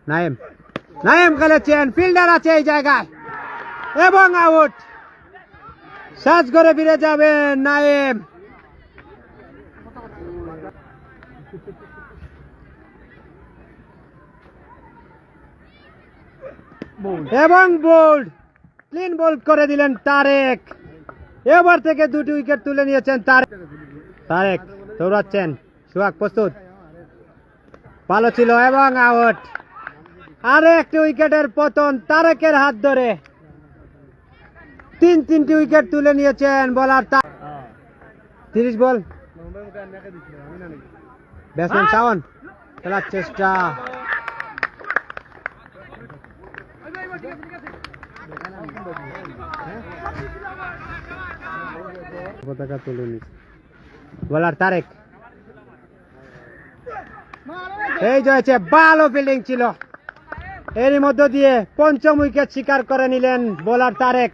নাইম নাইম খেলেছেন, ফিল্ডার আছে এই জায়গায় এবং আউট। সাজ করে ফিরে যাবেন নাইম। এবং বোল্ড, ক্লিন বোল্ড করে দিলেন তারেক। এবার থেকে 2টি উইকেট তুলে নিয়েছেন তারেক। দৌড়াচ্ছেন, সোহাগ প্রস্তুত, ভালো ছিল এবং আউট। আরো একটি উইকেটের পতন তারেকের হাত ধরে। 3টি উইকেট তুলে নিয়েছেন বোলার 30 বল। ব্যাটসম্যান শাওন খেলার চেষ্টা, পতাকা তুলে নিচ্ছে বোলার তারেক। এই যে হয়েছে, ভালো ফিল্ডিং ছিল। এরই মধ্য দিয়ে 5ম উইকেট শিকার করে নিলেন বোলার তারেক।